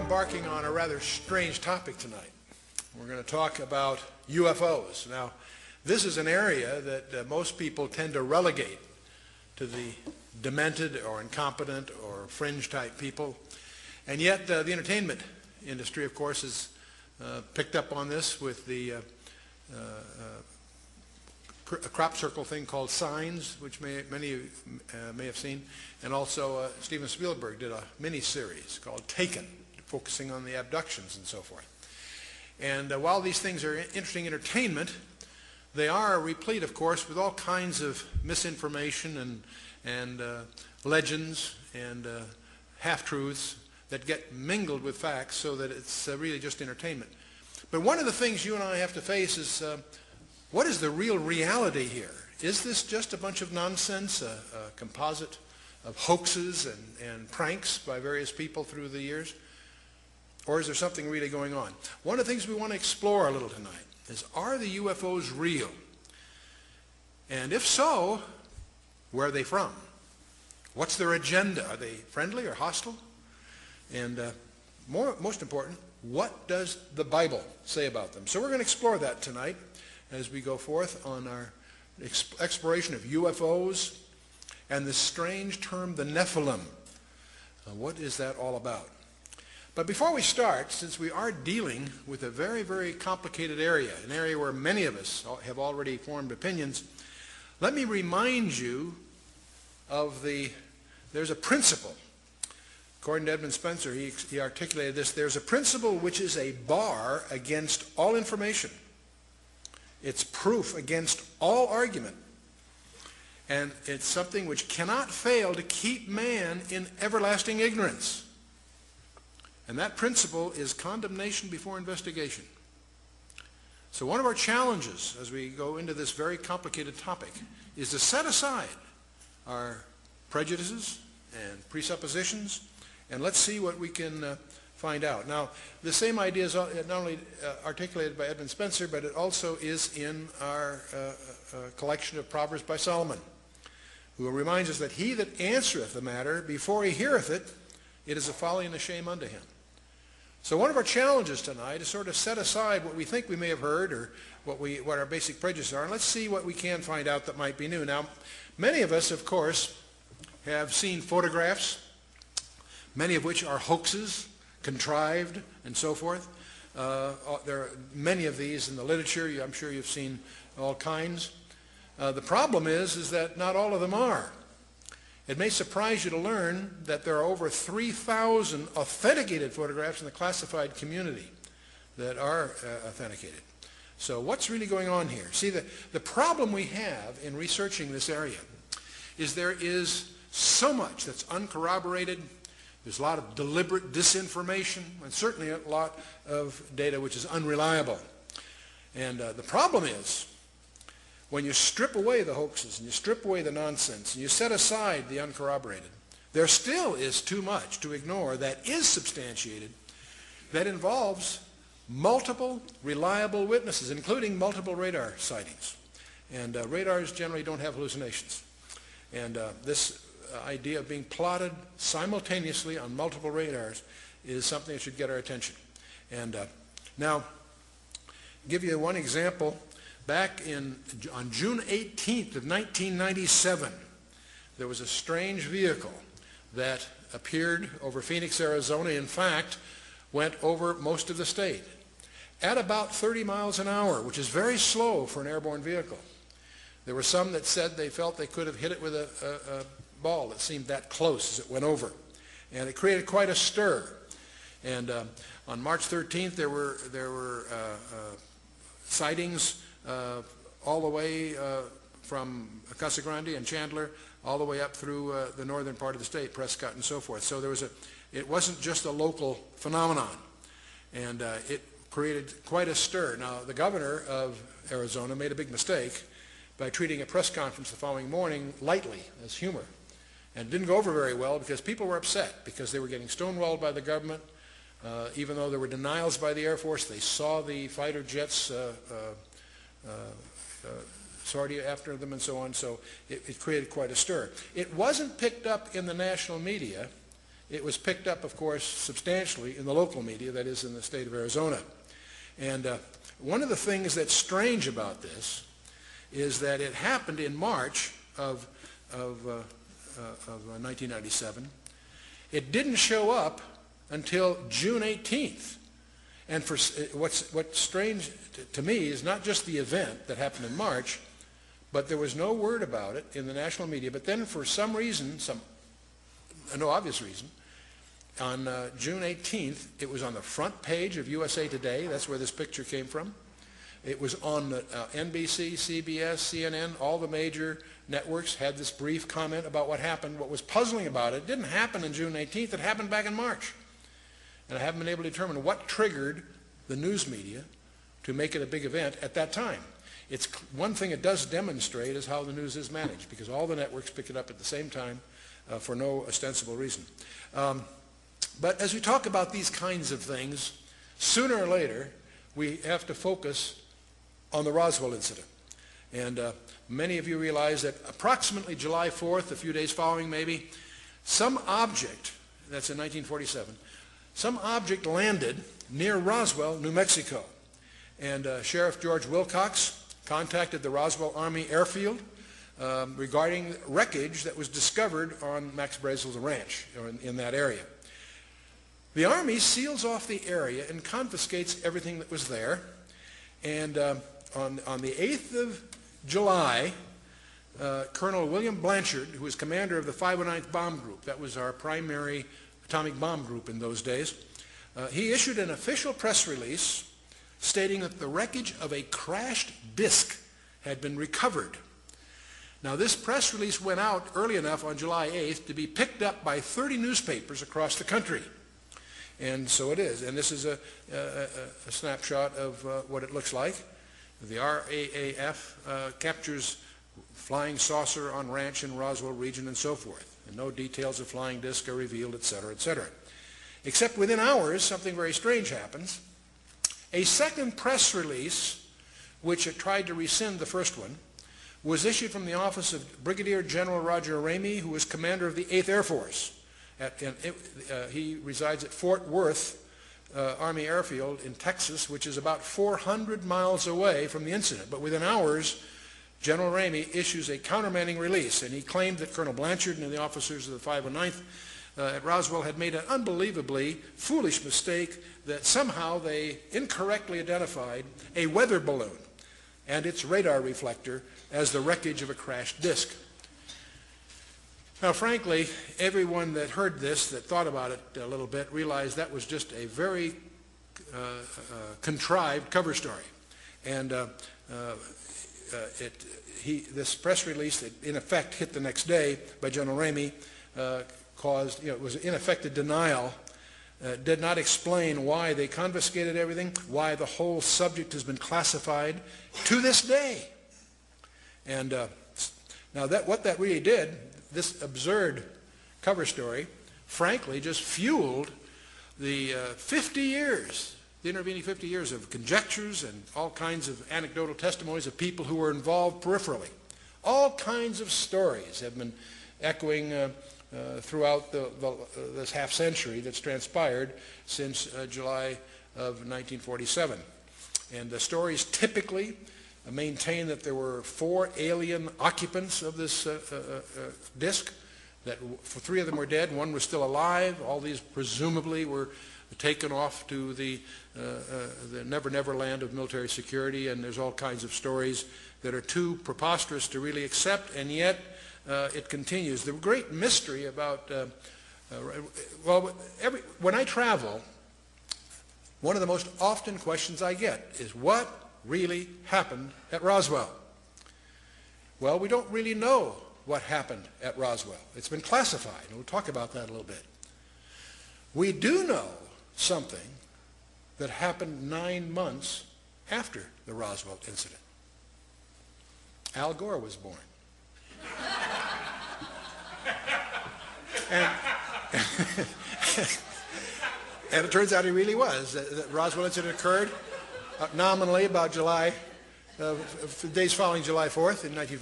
embarking on a rather strange topic tonight. We're going to talk about UFOs. Now, this is an area that most people tend to relegate to the demented or incompetent or fringe-type people. And yet, the entertainment industry, of course, has picked up on this with the a crop circle thing called Signs, which many of you may have seen. And also, Steven Spielberg did a mini-series called Taken, focusing on the abductions and so forth. And while these things are interesting entertainment, they are replete, of course, with all kinds of misinformation and legends and half-truths that get mingled with facts so that it's really just entertainment. But one of the things you and I have to face is what is the real reality here? Is this just a bunch of nonsense, a composite of hoaxes and pranks by various people through the years? Or is there something really going on? One of the things we want to explore a little tonight is, are the UFOs real? And if so, where are they from? What's their agenda? Are they friendly or hostile? And most important, what does the Bible say about them? So we're going to explore that tonight as we go forth on our exploration of UFOs and this strange term, the Nephilim. What is that all about? But before we start, since we are dealing with a very, very complicated area, an area where many of us have already formed opinions, let me remind you of there's a principle. According to Edmund Spencer, he articulated this: there's a principle which is a bar against all information. It's proof against all argument. And it's something which cannot fail to keep man in everlasting ignorance. And that principle is condemnation before investigation. So one of our challenges as we go into this very complicated topic is to set aside our prejudices and presuppositions, and let's see what we can find out. Now, the same idea is not only articulated by Edmund Spencer, but it also is in our collection of Proverbs by Solomon, who reminds us that he that answereth the matter before he heareth it, it is a folly and a shame unto him. So one of our challenges tonight is sort of set aside what we think we may have heard or what our basic prejudices are, and let's see what we can find out that might be new. Now, many of us, of course, have seen photographs, many of which are hoaxes, contrived, and so forth. There are many of these in the literature. I'm sure you've seen all kinds. The problem is that not all of them are. It may surprise you to learn that there are over 3,000 authenticated photographs in the classified community that are authenticated. So what's really going on here? See, the problem we have in researching this area is there is so much that's uncorroborated. There's a lot of deliberate disinformation, and certainly a lot of data which is unreliable. And the problem is, when you strip away the hoaxes and you strip away the nonsense and you set aside the uncorroborated, there still is too much to ignore that is substantiated, that involves multiple reliable witnesses, including multiple radar sightings. And radars generally don't have hallucinations. And this idea of being plotted simultaneously on multiple radars is something that should get our attention. And now, give you one example. Back on June 18th of 1997, there was a strange vehicle that appeared over Phoenix, Arizona. In fact, went over most of the state at about 30 miles an hour, which is very slow for an airborne vehicle. There were some that said they felt they could have hit it with a ball that seemed that close as it went over. And it created quite a stir. And on March 13th, there were sightings all the way from Casa Grande and Chandler all the way up through the northern part of the state, Prescott and so forth. So it wasn't just a local phenomenon, and it created quite a stir. Now, the governor of Arizona made a big mistake by treating a press conference the following morning lightly, as humor. And it didn't go over very well because people were upset because they were getting stonewalled by the government. Even though there were denials by the Air Force, they saw the fighter jets sortie after them and so on, so it created quite a stir. It wasn't picked up in the national media it was picked up, of course, substantially in the local media, that is in the state of Arizona. And one of the things that's strange about this is that it happened in March of 1997. It didn't show up until June 18th. And what's strange to me is not just the event that happened in March, but there was no word about it in the national media. But then for some reason, no obvious reason, on June 18th, it was on the front page of USA Today. That's where this picture came from. It was on NBC, CBS, CNN, all the major networks had this brief comment about what happened. What was puzzling about it didn't happen on June 18th, it happened back in March. And I haven't been able to determine what triggered the news media to make it a big event at that time. It's one thing it does demonstrate is how the news is managed, because all the networks pick it up at the same time for no ostensible reason. But as we talk about these kinds of things, sooner or later we have to focus on the Roswell incident. And many of you realize that approximately July 4th, a few days following maybe, some object, that's in 1947, some object landed near Roswell, New Mexico. And Sheriff George Wilcox contacted the Roswell Army Airfield regarding wreckage that was discovered on Max Brazel's ranch in that area. The Army seals off the area and confiscates everything that was there. And on the 8th of July, Colonel William Blanchard, who was commander of the 509th Bomb Group, that was our primary atomic bomb group in those days, he issued an official press release stating that the wreckage of a crashed disk had been recovered. Now, this press release went out early enough on July 8th to be picked up by 30 newspapers across the country. And so it is. And this is a snapshot of what it looks like. The RAAF captures flying saucer on ranch in Roswell region and so forth. And no details of flying disc are revealed, etc., etc. Except within hours, something very strange happens. A second press release, which had tried to rescind the first one, was issued from the office of Brigadier General Roger Ramey, who was commander of the 8th Air Force. He resides at Fort Worth Army Airfield in Texas, which is about 400 miles away from the incident. But within hours, General Ramey issues a countermanding release, and he claimed that Colonel Blanchard and the officers of the 509th at Roswell had made an unbelievably foolish mistake that somehow they incorrectly identified a weather balloon and its radar reflector as the wreckage of a crashed disk. Now, frankly, everyone that heard this, that thought about it a little bit, realized that was just a very contrived cover story. And this press release that in effect hit the next day by General Ramey caused, it was in effect a denial, did not explain why they confiscated everything, why the whole subject has been classified to this day. And now what that really did, this absurd cover story, frankly, just fueled the 50 years, the intervening 50 years of conjectures and all kinds of anecdotal testimonies of people who were involved peripherally. All kinds of stories have been echoing throughout this half century that's transpired since July of 1947. And the stories typically maintain that there were 4 alien occupants of this disk, that 3 of them were dead, 1 was still alive. All these presumably were taken off to the Never Never land of military security, and there's all kinds of stories that are too preposterous to really accept, and yet it continues. The great mystery about, when I travel, one of the most often questions I get is, what really happened at Roswell? Well, we don't really know what happened at Roswell. It's been classified, and we'll talk about that a little bit. We do know something that happened 9 months after the Roswell incident. Al Gore was born. And it turns out he really was. The Roswell incident occurred nominally about days following July 4th in 1947.